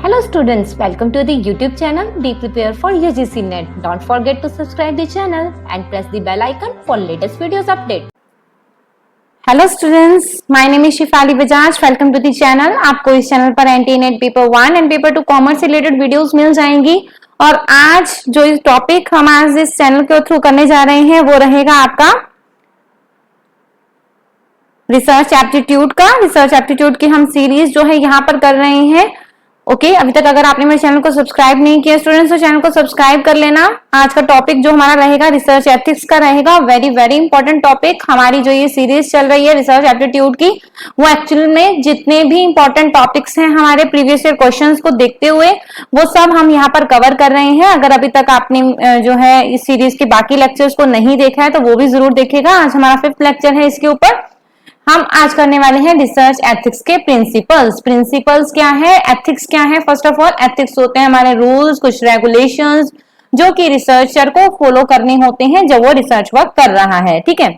Hello students, welcome to the YouTube channel Be Prepared for UGC NET. Don't forget to subscribe the channel and press the bell icon for latest videos update. Hello students, my name is Shifali Bajaj. Welcome to the channel. आपको इस channel पर NT-NET paper 1 and paper 2 commerce से related videos मिल जाएंगी और आज जो topic हम आज इस चैनल के थ्रू करने जा रहे हैं वो रहेगा आपका रिसर्च एप्टीट्यूड का। रिसर्च एप्टीट्यूड की हम सीरीज जो है यहाँ पर कर रहे हैं। ओके, अभी तक अगर आपने मेरे चैनल को सब्सक्राइब नहीं किया स्टूडेंट्स तो चैनल को सब्सक्राइब कर लेना। आज का टॉपिक जो हमारा रहेगा रिसर्च एथिक्स का रहेगा। Very very important topic. हमारी जो ये सीरीज चल रही है रिसर्च एप्टीट्यूड की, वो एक्चुअल में जितने भी इंपॉर्टेंट टॉपिक्स हैं हमारे प्रीवियस ईयर क्वेश्चंस को देखते हुए वो सब हम यहाँ पर कवर कर रहे हैं। अगर अभी तक आपने जो है इस सीरीज के बाकी लेक्चर्स को नहीं देखा है तो वो भी जरूर देखेगा। आज हमारा 5th लेक्चर है इसके ऊपर। हम आज करने वाले हैं रिसर्च एथिक्स के प्रिंसिपल्स। प्रिंसिपल्स क्या है, एथिक्स क्या है? फर्स्ट ऑफ ऑल एथिक्स होते हैं हमारे रूल्स, कुछ रेगुलेशंस जो कि रिसर्चर को फॉलो करने होते हैं जब वो रिसर्च वर्क कर रहा है। ठीक है,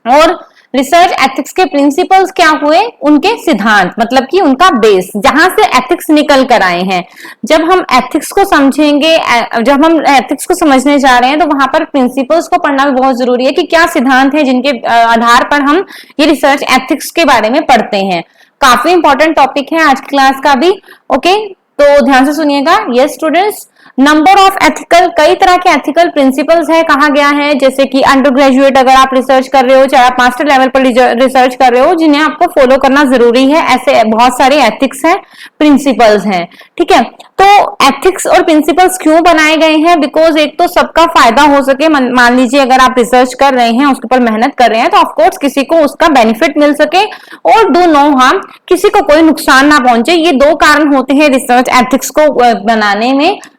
और रिसर्च एथिक्स के प्रिंसिपल्स क्या हुए? उनके सिद्धांत, मतलब कि उनका बेस, जहां से एथिक्स निकल कर आए हैं। जब हम एथिक्स को समझेंगे, जब हम एथिक्स को समझने जा रहे हैं तो वहां पर प्रिंसिपल्स को पढ़ना भी बहुत जरूरी है कि क्या सिद्धांत है जिनके आधार पर हम ये रिसर्च एथिक्स के बारे में पढ़ते हैं। काफी इंपॉर्टेंट टॉपिक है आज की क्लास का भी। ओके, तो ध्यान से सुनिएगा। Yes students, number of ethical, कई तरह के एथिकल प्रिंसिपल्स है, कहा गया है जैसे कि अंडर ग्रेजुएट अगर आप रिसर्च कर रहे हो, चाहे आप मास्टर लेवल पर रिसर्च कर रहे हो, जिन्हें आपको फॉलो करना जरूरी है। ऐसे बहुत सारे एथिक्स हैं, प्रिंसिपल्स हैं। ठीक है, तो एथिक्स और प्रिंसिपल्स क्यों बनाए गए हैं? बिकॉज एक तो सबका फायदा हो सके। मान लीजिए अगर आप रिसर्च कर रहे हैं, उसके ऊपर मेहनत कर रहे हैं तो ऑफकोर्स किसी को उसका बेनिफिट मिल सके और डू नो हार्म, किसी को कोई नुकसान ना पहुंचे। ये दो कारण होते हैं रिसर्च एथिक्स को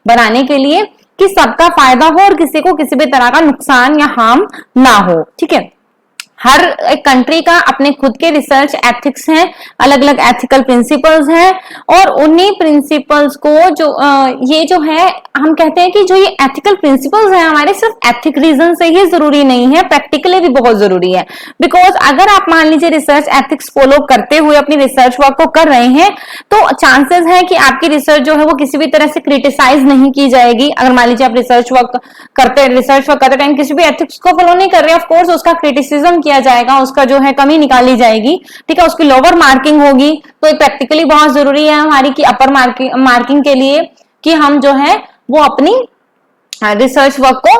बनाने के लिए, कि सबका फायदा हो और किसी को किसी भी तरह का नुकसान या हार्म ना हो। ठीक है, हर एक कंट्री का अपने खुद के रिसर्च एथिक्स हैं, अलग अलग एथिकल प्रिंसिपल्स हैं और उन्हीं प्रिंसिपल्स को जो ये जो है हम कहते हैं कि जो ये एथिकल प्रिंसिपल्स हैं हमारे सिर्फ एथिक रीजन से ही जरूरी नहीं है, प्रैक्टिकली भी बहुत जरूरी है। बिकॉज अगर आप मान लीजिए रिसर्च एथिक्स फॉलो करते हुए अपनी रिसर्च वर्क को कर रहे हैं तो चांसेस है कि आपकी रिसर्च जो है वो किसी भी तरह से क्रिटिसाइज नहीं की जाएगी। अगर मान लीजिए आप रिसर्च वर्क करते टाइम किसी भी एथिक्स को फॉलो नहीं कर रहे, ऑफकोर्स उसका क्रिटिसिज्म किया जाएगा, उसका जो है कमी निकाली जाएगी। ठीक है, उसकी लोअर मार्किंग होगी। तो प्रैक्टिकली बहुत जरूरी है हमारी की अपर मार्किंग के लिए कि हम जो है वो अपनी रिसर्च वर्क को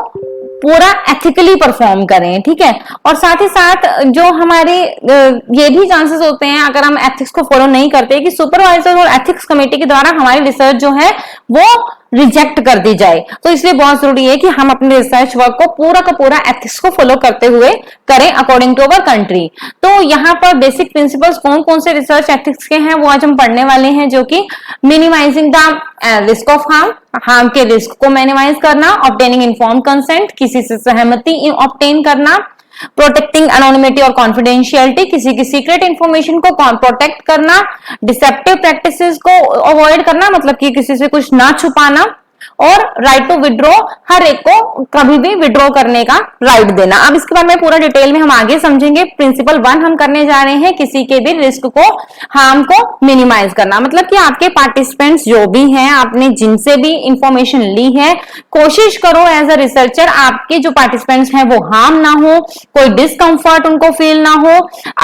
पूरा एथिकली परफॉर्म करें। ठीक है, और साथ ही साथ जो हमारे ये भी चांसेस होते हैं अगर हम एथिक्स को फॉलो नहीं करते कि सुपरवाइजर और एथिक्स कमेटी के द्वारा हमारी रिसर्च जो है वो रिजेक्ट कर दी जाए। तो इसलिए बहुत जरूरी है कि हम अपने रिसर्च वर्क को पूरा का पूरा एथिक्स को फॉलो करते हुए करें अकॉर्डिंग टू अवर कंट्री। तो यहाँ पर बेसिक प्रिंसिपल्स कौन कौन से रिसर्च एथिक्स के हैं वो आज हम पढ़ने वाले हैं, जो कि minimising the risk of harm के रिस्क को मिनिमाइज करना, ऑब्टेनिंग इन्फॉर्म्ड कंसेंट, किसी से सहमति ऑब्टेन करना, प्रोटेक्टिंग एनोनिमिटी और कॉन्फिडेंशियलिटी, किसी की सीक्रेट इंफॉर्मेशन को प्रोटेक्ट करना, डिसेप्टिव प्रैक्टिसेस को अवॉइड करना, मतलब कि किसी से कुछ ना छुपाना, और राइट टू विड्रॉ, हर एक को कभी भी विड्रॉ करने का राइट देना। अब इसके बारे में पूरा डिटेल में हम आगे समझेंगे। प्रिंसिपल 1 हम करने जा रहे हैं किसी के भी रिस्क को, हार्म को मिनिमाइज करना, मतलब कि आपके पार्टिसिपेंट्स जो भी हैं, आपने जिनसे भी इंफॉर्मेशन ली है, कोशिश करो एज अ रिसर्चर आपके जो पार्टिसिपेंट्स हैं वो हार्म ना हो, कोई डिस्कंफर्ट उनको फील ना हो।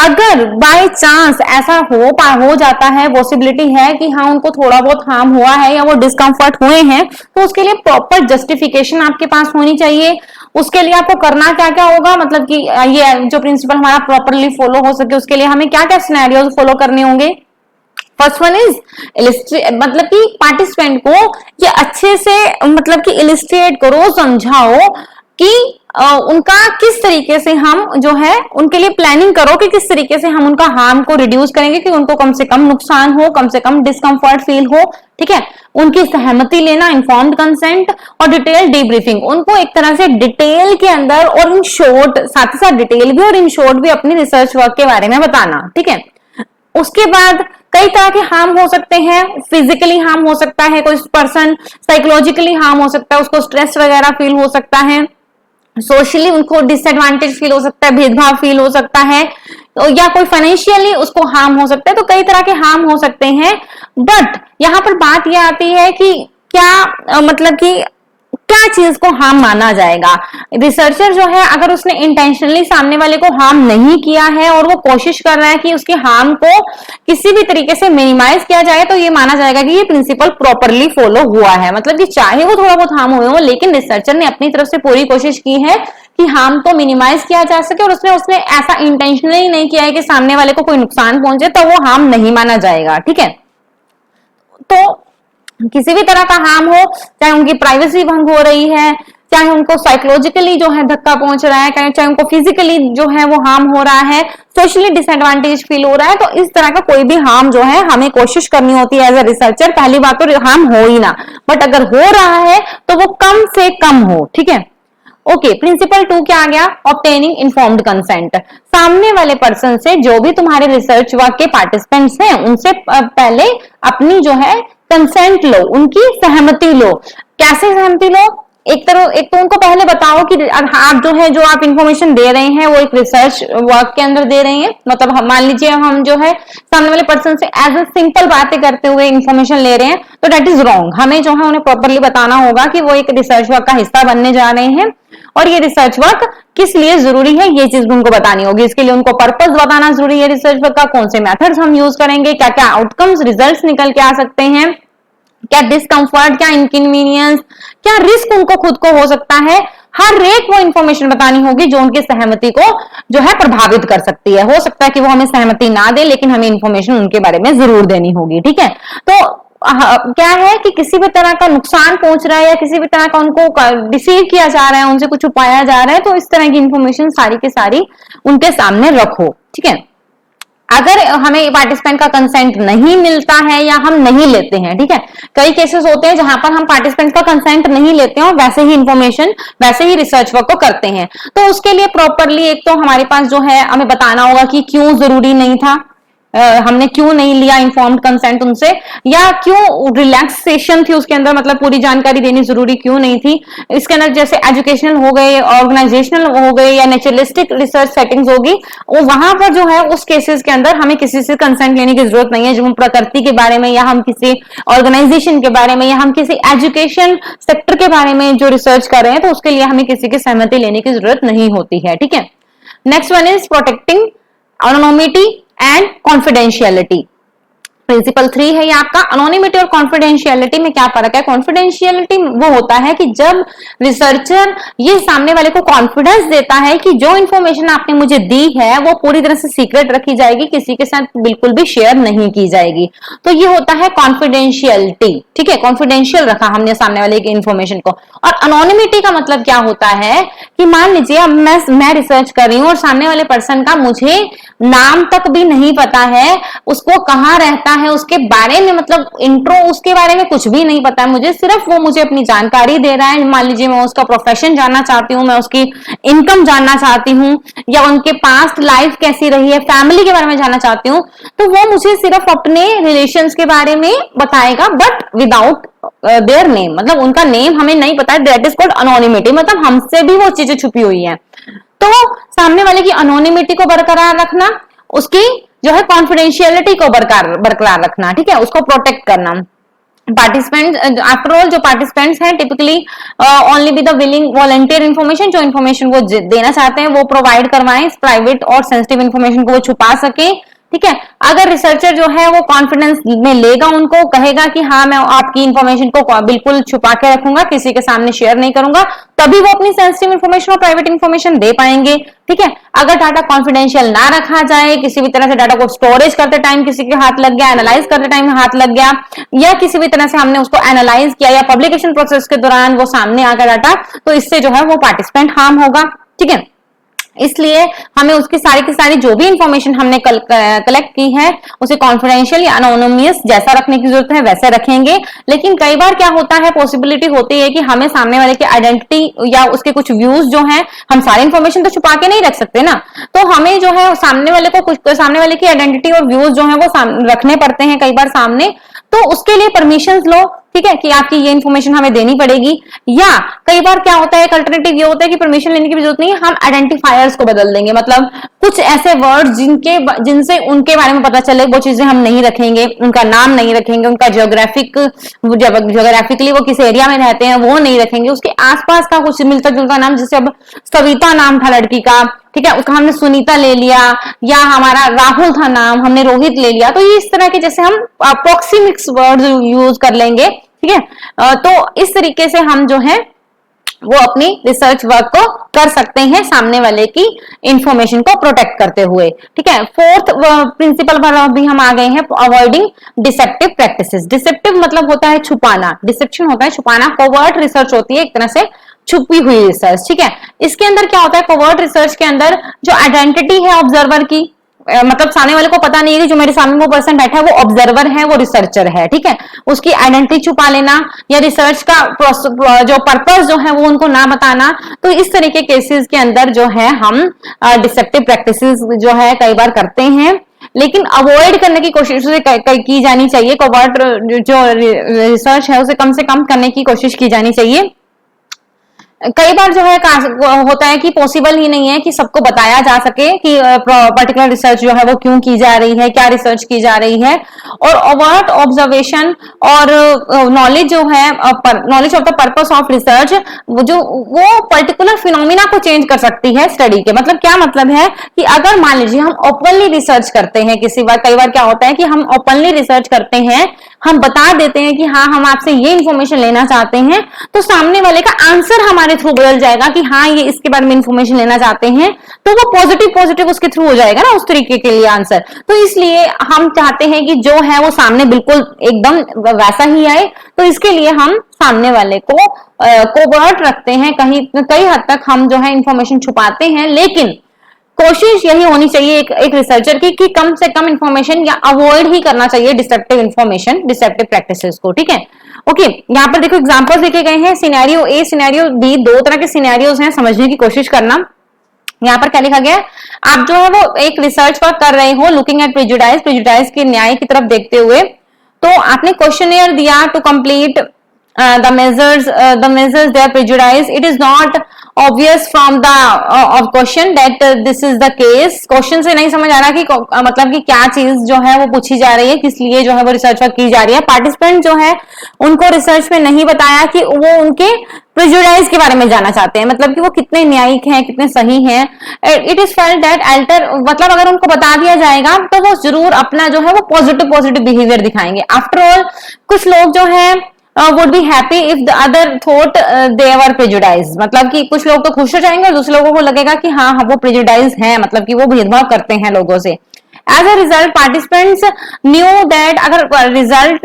अगर बाय चांस ऐसा हो जाता है, पॉसिबिलिटी है कि हाँ उनको थोड़ा बहुत हार्म हुआ है या वो डिस्कंफर्ट हुए हैं, तो उसके लिए प्रॉपर जस्टिफिकेशन आपके पास होनी चाहिए। उसके लिए आपको करना क्या क्या होगा, मतलब कि ये जो प्रिंसिपल हमारा प्रॉपरली फॉलो हो सके उसके लिए हमें क्या क्या सिनेरियोज फॉलो करने होंगे। फर्स्ट वन इज मतलब कि पार्टिसिपेंट को ये अच्छे से मतलब कि इलिस्ट्रेट करो, समझाओ कि उनका किस तरीके से हम जो है उनके लिए प्लानिंग करो कि किस तरीके से हम उनका हार्म को रिड्यूस करेंगे कि उनको कम से कम नुकसान हो, कम से कम डिस्कंफर्ट फील हो। ठीक है, उनकी सहमति लेना, इन्फॉर्म्ड कंसेंट और डिटेल डीब्रीफिंग, उनको एक तरह से डिटेल के अंदर और इन शॉर्ट, साथ ही साथ डिटेल भी और इन शॉर्ट भी अपनी रिसर्च वर्क के बारे में बताना। ठीक है, उसके बाद कई तरह के हार्म हो सकते हैं। फिजिकली हार्म हो सकता है, कोई पर्सन साइकोलॉजिकली हार्म हो सकता है, उसको स्ट्रेस वगैरह फील हो सकता है, सोशली उनको डिसएडवांटेज फील हो सकता है, भेदभाव फील हो सकता है, तो या कोई फाइनेंशियली उसको हार्म हो सकता है, तो कई तरह के हार्म हो सकते हैं। बट यहाँ पर बात यह आती है कि क्या मतलब कि क्या चीज को हार्म माना जाएगा। रिसर्चर जो है अगर उसने इंटेंशनली सामने वाले को हार्म नहीं किया है और वो कोशिश कर रहा है कि उसके हार्म को किसी भी तरीके से मिनिमाइज किया जाए, तो ये माना जाएगा कि ये प्रिंसिपल प्रॉपरली फॉलो हुआ है। मतलब कि चाहे वो थोड़ा बहुत हार्म हुए हो, लेकिन रिसर्चर ने अपनी तरफ से पूरी कोशिश की है कि हार्म को मिनिमाइज किया जा सके, और उसने ऐसा इंटेंशनली नहीं किया है कि सामने वाले को कोई नुकसान पहुंचे, तो वो हार्म नहीं माना जाएगा। ठीक है, तो किसी भी तरह का हार्म हो, चाहे उनकी प्राइवेसी भंग हो रही है, चाहे उनको साइकोलॉजिकली जो है धक्का पहुंच रहा है, चाहे उनको फिजिकली जो है वो हार्म हो रहा है, सोशली डिसएडवांटेज फील हो रहा है, तो इस तरह का कोई भी हार्म जो है हमें कोशिश करनी होती है एज ए रिसर्चर। पहली बात तो हार्म हो ही ना, बट अगर हो रहा है तो वो कम से कम हो। ठीक है, ओके। प्रिंसिपल 2 क्या आ गया? Obtaining informed consent. सामने वाले पर्सन से, जो भी तुम्हारे रिसर्च वर्क के पार्टिसिपेंट्स हैं, उनसे पहले अपनी जो है कंसेंट लो, उनकी सहमति लो। कैसे सहमति लो? एक तो उनको पहले बताओ कि आप जो है, जो आप इंफॉर्मेशन दे रहे हैं वो एक रिसर्च वर्क के अंदर दे रहे हैं। मतलब मान लीजिए हम जो है सामने वाले पर्सन से एज ए सिंपल बातें करते हुए इंफॉर्मेशन ले रहे हैं, तो दैट इज रॉन्ग। हमें जो है उन्हें प्रॉपरली बताना होगा कि वो एक रिसर्च वर्क का हिस्सा बनने जा रहे हैं, और ये रिसर्च वर्क किस लिए जरूरी है ये चीज उनको बतानी होगी। इसके लिए उनको पर्पस बताना जरूरी है रिसर्च वर्क का, कौन से मेथड्स हम यूज करेंगे, क्या क्या आउटकम्स रिजल्ट्स निकल के आ सकते हैं, क्या डिस्कम्फर्ट, क्या इनकन्वीनियंस, क्या रिस्क उनको खुद को हो सकता है। हर एक वो इंफॉर्मेशन बतानी होगी जो उनकी सहमति को जो है प्रभावित कर सकती है। हो सकता है कि वो हमें सहमति ना दे, लेकिन हमें इंफॉर्मेशन उनके बारे में जरूर देनी होगी। ठीक है, तो क्या है कि किसी भी तरह का नुकसान पहुंच रहा है या किसी भी तरह का उनको डिसीव किया जा रहा है, उनसे कुछ छुपाया जा रहा है, तो इस तरह की इंफॉर्मेशन सारी की सारी उनके सामने रखो। ठीक है, अगर हमें पार्टिसिपेंट का कंसेंट नहीं मिलता है या हम नहीं लेते हैं, ठीक है, कई केसेस होते हैं जहां पर हम पार्टिसिपेंट का कंसेंट नहीं लेते हैं और वैसे ही इंफॉर्मेशन, वैसे ही रिसर्च वर्क को करते हैं, तो उसके लिए प्रॉपरली एक तो हमारे पास जो है हमें बताना होगा कि क्यों जरूरी नहीं था, हमने क्यों नहीं लिया इन्फॉर्म्ड कंसेंट उनसे, या क्यों रिलैक्सेशन थी उसके अंदर, मतलब पूरी जानकारी देनी जरूरी क्यों नहीं थी। इसके अंदर जैसे एजुकेशनल हो गए, ऑर्गेनाइजेशनल हो गए, या नेचुरलिस्टिक रिसर्च सेटिंग्स होगी, वहां पर जो है उस केसेस के अंदर हमें किसी से कंसेंट लेने की जरूरत नहीं है। जो हम प्रकृति के बारे में, या हम किसी ऑर्गेनाइजेशन के बारे में, या हम किसी एजुकेशन सेक्टर के बारे में जो रिसर्च कर रहे हैं, तो उसके लिए हमें किसी की सहमति लेने की जरूरत नहीं होती है। ठीक है, next one is protecting anonymity and confidentiality. Principle 3 है ये आपका। अनोनिमिटी और कॉन्फिडेंशियलिटी में क्या फर्क है? कॉन्फिडेंशियलिटी वो होता है कि जब रिसर्चर ये सामने वाले को कॉन्फिडेंस देता है कि जो इंफॉर्मेशन आपने मुझे दी है वो पूरी तरह से सीक्रेट रखी जाएगी, किसी के साथ बिल्कुल भी शेयर नहीं की जाएगी, तो ये होता है कॉन्फिडेंशियलिटी। ठीक है, कॉन्फिडेंशियल रखा हमने सामने वाले की इंफॉर्मेशन को। और अनोनिमिटी का मतलब क्या होता है कि मान लीजिए अब मैं रिसर्च कर रही हूँ और सामने वाले पर्सन का मुझे नाम तक भी नहीं पता है, उसको कहाँ रहता है, उसके बारे में मतलब इंट्रो उसके बारे में कुछ भी नहीं पता है मुझे, सिर्फ वो मुझे अपनी जानकारी दे रहा है। मान लीजिए मैं उसका प्रोफेशन जानना चाहती हूँ, मैं उसकी इनकम जानना चाहती हूँ, या उनके पास्ट लाइफ कैसी रही है, फैमिली के बारे में जानना चाहती हूँ, तो वो मुझे सिर्फ अपने रिलेशंस के बारे में बताएगा, बट विदाउट देयर नेम, मतलब उनका नेम हमें नहीं पता है। दैट इज कॉल्ड अनोनिमिटी, मतलब हमसे भी वो चीजें छुपी हुई हैं। तो सामने वाले की अनोनिमिटी को बरकरार रखना, उसकी जो है कॉन्फिडेंशियलिटी को बरकरार रखना, ठीक है, उसको प्रोटेक्ट करना। पार्टिसिपेंट आफ्टर ऑल जो पार्टिसिपेंट्स हैं typically only be the willing volunteer information, जो इन्फॉर्मेशन वो देना चाहते हैं वो प्रोवाइड करवाएं, प्राइवेट और सेंसिटिव इन्फॉर्मेशन को वो छुपा सके। ठीक है, अगर रिसर्चर जो है वो कॉन्फिडेंस में लेगा, उनको कहेगा कि हाँ मैं आपकी इंफॉर्मेशन को बिल्कुल छुपा के रखूंगा, किसी के सामने शेयर नहीं करूंगा, तभी वो अपनी सेंसिटिव इन्फॉर्मेशन और प्राइवेट इन्फॉर्मेशन दे पाएंगे। ठीक है, अगर डाटा कॉन्फिडेंशियल ना रखा जाए, किसी भी तरह से डाटा को स्टोरेज करते टाइम किसी के हाथ लग गया, एनालाइज करते टाइम हाथ लग गया, या किसी भी तरह से हमने उसको एनालाइज किया या पब्लिकेशन प्रोसेस के दौरान वो सामने आ गया डाटा, तो इससे जो है वो पार्टिसिपेंट हार्म होगा। ठीक है, इसलिए हमें उसकी सारी की सारी जो भी इंफॉर्मेशन हमने कलेक्ट की है उसे कॉन्फिडेंशियल या अनोनिमस जैसा रखने की जरूरत है वैसे रखेंगे। लेकिन कई बार क्या होता है, पॉसिबिलिटी होती है कि हमें सामने वाले की आइडेंटिटी या उसके कुछ व्यूज जो हैं, हम सारी इंफॉर्मेशन तो छुपा के नहीं रख सकते ना, तो हमें जो है सामने वाले को कुछ सामने वाले की आइडेंटिटी और व्यूज जो है वो रखने पड़ते हैं कई बार सामने। तो उसके लिए परमिशंस लो, ठीक है, कि आपकी ये इन्फॉर्मेशन हमें देनी पड़ेगी। या कई बार क्या होता है, अल्टरनेटिव ये होता है कि परमिशन लेने की भी जरूरत नहीं है, हम आइडेंटिफायर्स को बदल देंगे, मतलब कुछ ऐसे वर्ड जिनसे उनके बारे में पता चले वो चीजें हम नहीं रखेंगे, उनका नाम नहीं रखेंगे, उनका ज्योग्राफिकली वो किस एरिया में रहते हैं वो नहीं रखेंगे, उसके आसपास का कुछ मिलता जुलता नाम, जैसे अब सविता नाम था लड़की का, ठीक है, उसका हमने सुनीता ले लिया, या हमारा राहुल था नाम, हमने रोहित ले लिया। तो ये इस तरह के जैसे हम अप्रोक्सीमिक्स वर्ड यूज कर लेंगे, ठीक है। तो इस तरीके से हम जो है वो अपनी रिसर्च वर्क को कर सकते हैं सामने वाले की इंफॉर्मेशन को प्रोटेक्ट करते हुए, ठीक है। फोर्थ प्रिंसिपल पर अभी हम आ गए हैं, अवॉइडिंग डिसेप्टिव प्रैक्टिसेस। डिसेप्टिव मतलब होता है छुपाना, डिसेप्शन होता है छुपाना, कोवर्ट रिसर्च होती है एक तरह से छुपी हुई रिसर्च, ठीक है। इसके अंदर क्या होता है, कोवर्ट रिसर्च के अंदर जो आइडेंटिटी है ऑब्जर्वर की, मतलब सामने वाले को पता नहीं है कि जो मेरे सामने वो पर्सन बैठा है वो ऑब्जर्वर है, वो रिसर्चर है, ठीक है, उसकी आइडेंटिटी छुपा लेना या रिसर्च का जो पर्पस जो है वो उनको ना बताना। तो इस तरह के केसेस के अंदर जो है हम डिसेप्टिव प्रैक्टिसेस जो है कई बार करते हैं, लेकिन अवॉइड करने की कोशिश की जानी चाहिए। कोवर्ट जो रिसर्च है उसे कम से कम करने की कोशिश की जानी चाहिए। कई बार जो है होता है कि पॉसिबल ही नहीं है कि सबको बताया जा सके कि पर्टिकुलर रिसर्च जो है वो क्यों की जा रही है, क्या रिसर्च की जा रही है। और ओवर्ट ऑब्जर्वेशन और नॉलेज जो है, knowledge of the purpose of research, वो पर्टिकुलर फिनोमिना को चेंज कर सकती है स्टडी के। मतलब क्या मतलब है कि अगर मान लीजिए हम ओपनली रिसर्च करते हैं, कई बार क्या होता है कि हम ओपनली रिसर्च करते हैं, हम बता देते हैं कि हाँ हम आपसे ये इंफॉर्मेशन लेना चाहते हैं, तो सामने वाले का आंसर हमारे थ्रू बदल जाएगा कि हाँ ये इसके बारे में इंफॉर्मेशन लेना चाहते हैं, तो वो पॉजिटिव उसके थ्रू हो जाएगा ना उस तरीके के लिए आंसर। तो इसलिए हम चाहते हैं कि जो है वो सामने बिल्कुल एकदम वैसा ही आए, तो इसके लिए हम सामने वाले को कोवर्ट रखते हैं, कई हद तक हम जो है इंफॉर्मेशन छुपाते हैं, लेकिन कोशिश यही होनी चाहिए एक रिसर्चर की कि कम से कम इंफॉर्मेशन या अवॉइड ही करना चाहिए डिसेप्टिव इंफॉर्मेशन, डिसेप्टिव प्रैक्टिसेस को, ठीक है। ओके, यहाँ पर देखो एग्जांपल्स देखे गए हैं, सिनेरियो ए, सिनेरियो बी, दो तरह के सिनेरियोज हैं, समझने की कोशिश करना। यहाँ पर क्या लिखा गया है, आप जो है वो एक रिसर्च वर्क कर रहे हो, लुकिंग एट प्रेजुडाइज के न्याय की तरफ देखते हुए, तो आपने क्वेश्चनियर दिया to complete the measures they are prejudiced. It is not obvious from the of question that this is the case. Question से नहीं समझ आ रहा कि मतलब कि क्या चीज जो है वो पूछी जा रही है, किस लिए जो है वो रिसर्च वर्क की जा रही है। पार्टिसिपेंट जो है उनको रिसर्च में नहीं बताया कि वो उनके प्रेजुडाइज के बारे में जानना चाहते हैं, मतलब कि वो कितने न्यायिक हैं, कितने सही हैं। It is felt that alter, मतलब अगर उनको बता दिया जाएगा तो वो जरूर अपना जो है वो पॉजिटिव बिहेवियर दिखाएंगे। आफ्टर ऑल कुछ लोग जो है would be happy if the other thought they were prejudiced, मतलब कि कुछ लोग तो खुश हो जाएंगे और दूसरे लोगों को लगेगा कि हाँ वो प्रेजुडाइज हैं, मतलब कि वो भेदभाव करते हैं लोगों से। As a result participants knew that, अगर रिजल्ट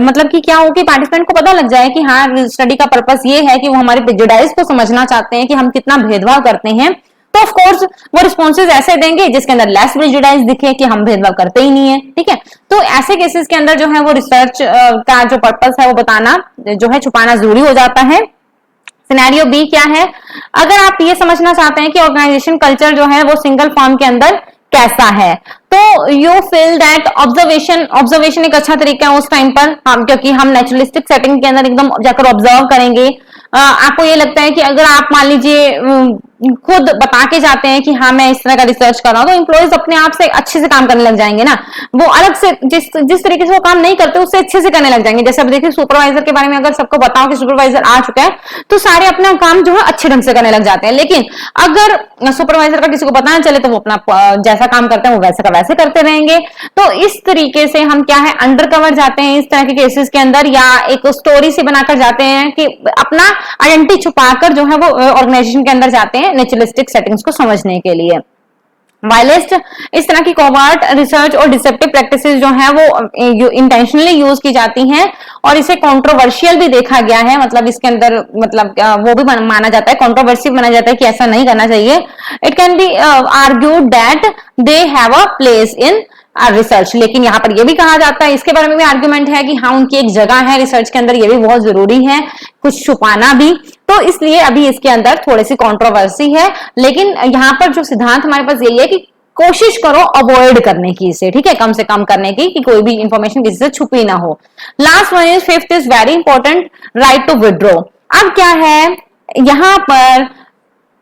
मतलब कि क्या हो कि पार्टिसिपेंट को पता लग जाए कि हाँ स्टडी का पर्पस ये है कि वो हमारे प्रेजुडाइज को समझना चाहते हैं कि हम कितना भेदभाव करते हैं, तो ऑफ कोर्स वो रिस्पॉन्सेज ऐसे देंगे जिसके अंदर लेस प्रेजुडाइज दिखे कि हम भेदभाव करते ही नहीं है, ठीक है। तो ऐसे केसेस के अंदर जो है वो रिसर्च का जो पर्पस है वो बताना जो है छुपाना जरूरी हो जाता है। सिनेरियो बी क्या है, अगर आप ये समझना चाहते हैं कि ऑर्गेनाइजेशन कल्चर जो है वो सिंगल फॉर्म के अंदर कैसा है, तो यू फील दैट ऑब्जर्वेशन एक अच्छा तरीका है उस टाइम पर, हम क्योंकि हम नेचुरलिस्टिक सेटिंग के अंदर एकदम जाकर ऑब्जर्व करेंगे। आपको ये लगता है कि अगर आप मान लीजिए खुद बता के जाते हैं कि हाँ मैं इस तरह का रिसर्च कर रहा हूँ, तो एम्प्लॉइज अपने आप से अच्छे से काम करने लग जाएंगे ना, वो अलग से जिस तरीके से वो काम नहीं करते उससे अच्छे से करने लग जाएंगे। जैसे अब देखिए सुपरवाइजर के बारे में अगर सबको बताओ कि सुपरवाइजर आ चुका है तो सारे अपना काम जो है अच्छे ढंग से करने लग जाते हैं, लेकिन अगर सुपरवाइजर का किसी को पता ना चले तो वो अपना जैसा काम करते हैं वो वैसे का वैसे करते रहेंगे। तो इस तरीके से हम क्या है अंडर कवर जाते हैं इस तरह के केसेस के अंदर, या एक स्टोरी से बनाकर जाते हैं कि अपना आइडेंटिटी छुपाकर जो है वो ऑर्गेनाइजेशन के अंदर जाते हैं नेचुरलिस्टिक सेटिंग्स को समझने के लिए। वायलिस्ट इस तरह की कोवर्ट रिसर्च और डिसेप्टिव प्रैक्टिसेस जो है वो इंटेंशनली यूज की जाती हैं और इसे कंट्रोवर्शियल भी देखा गया है, मतलब इसके अंदर मतलब वो भी माना जाता है, कंट्रोवर्सी माना जाता है कि ऐसा नहीं करना चाहिए। It can be argued that they have a place in research, लेकिन यहाँ पर यह भी कहा जाता है, इसके बारे में भी आर्ग्यूमेंट है कि हाँ उनकी एक जगह है रिसर्च के अंदर, ये भी बहुत जरूरी है कुछ छुपाना भी, तो इसलिए अभी इसके अंदर थोड़ी सी कंट्रोवर्सी है। लेकिन यहाँ पर जो सिद्धांत हमारे पास यही है कि कोशिश करो अवॉइड करने की इसे, ठीक है, कम से कम करने की, कि कोई भी इंफॉर्मेशन किसी से छुपी ना हो। Last one is fifth is very important, right to withdraw. अब क्या है यहां पर,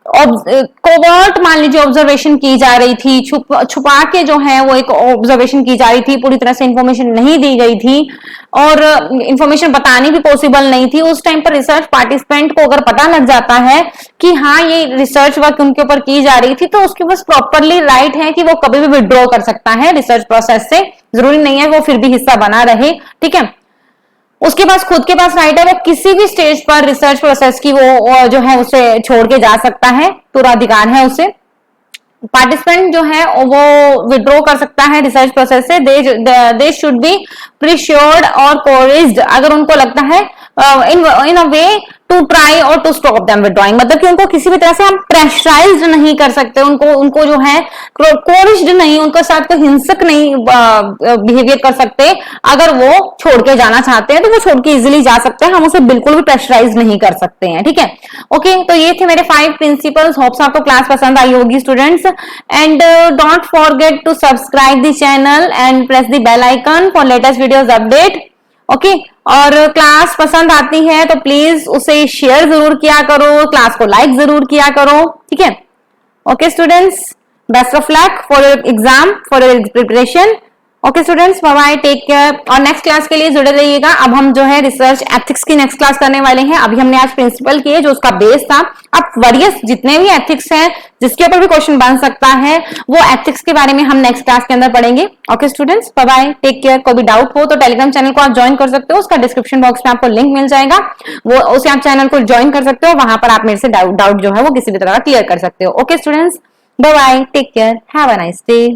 कोवर्ट मान लीजिए ऑब्जर्वेशन की जा रही थी, छुपा के जो है वो एक ऑब्जर्वेशन की जा रही थी, पूरी तरह से इंफॉर्मेशन नहीं दी गई थी और इंफॉर्मेशन बतानी भी पॉसिबल नहीं थी। उस टाइम पर रिसर्च पार्टिसिपेंट को अगर पता लग जाता है कि हाँ ये रिसर्च वर्क उनके ऊपर की जा रही थी, तो उसके पास प्रॉपरली राइट है कि वो कभी भी विड्रॉ कर सकता है रिसर्च प्रोसेस से, जरूरी नहीं है वो फिर भी हिस्सा बना रहे, ठीक है। उसके पास खुद के पास राइट है, वो किसी भी स्टेज पर रिसर्च प्रोसेस की वो जो है उसे छोड़ के जा सकता है, पूरा अधिकार है उसे। पार्टिसिपेंट जो है वो विड्रॉ कर सकता है रिसर्च प्रोसेस से। दे शुड बी प्रिश्योर्ड और कोरेज्ड, अगर उनको लगता है इन अ वे टू ट्राई और टू स्टॉप देम विड्रॉइंग, मतलब कि उनको किसी भी तरह से हम प्रेशराइज्ड नहीं कर सकते, उनको जो है कोरिज्ड नहीं, उनके साथ कोई हिंसक नहीं बिहेवियर कर सकते। अगर वो छोड़ के जाना चाहते हैं तो वो छोड़ के इजिली जा सकते हैं, हम उसे बिल्कुल भी प्रेशराइज नहीं कर सकते हैं, ठीक है। ओके, तो ये थे मेरे 5 प्रिंसिपल्स। होप्स आपको क्लास पसंद आई होगी students, and don't forget to subscribe the channel and press the bell icon for latest videos update. Okay, और क्लास पसंद आती है तो प्लीज उसे शेयर जरूर किया करो, क्लास को लाइक जरूर किया करो, ठीक है। Okay students, best of luck for your exam, for your preparation. Okay students, bye bye, take care, और नेक्स्ट क्लास के लिए जुड़े रहिएगा। अब हम जो है रिसर्च एथिक्स की नेक्स्ट क्लास करने वाले हैं। अभी हमने आज प्रिंसिपल किए जो उसका बेस था, अब वेरियस जितने भी एथिक्स हैं जिसके ऊपर भी क्वेश्चन बन सकता है वो एथिक्स के बारे में हम नेक्स्ट क्लास के अंदर पढ़ेंगे। Okay students, bye bye, take care. कोई भी डाउट हो तो टेलीग्राम चैनल को आप ज्वाइन कर सकते हो, उसका डिस्क्रिप्शन बॉक्स में आपको लिंक मिल जाएगा, वो उसे आप चैनल को ज्वाइन कर सकते हो, वहां पर आप मेरे से डाउट जो है वो किसी भी तरह का क्लियर कर सकते हो। Okay students, bye bye, take care, have a nice day.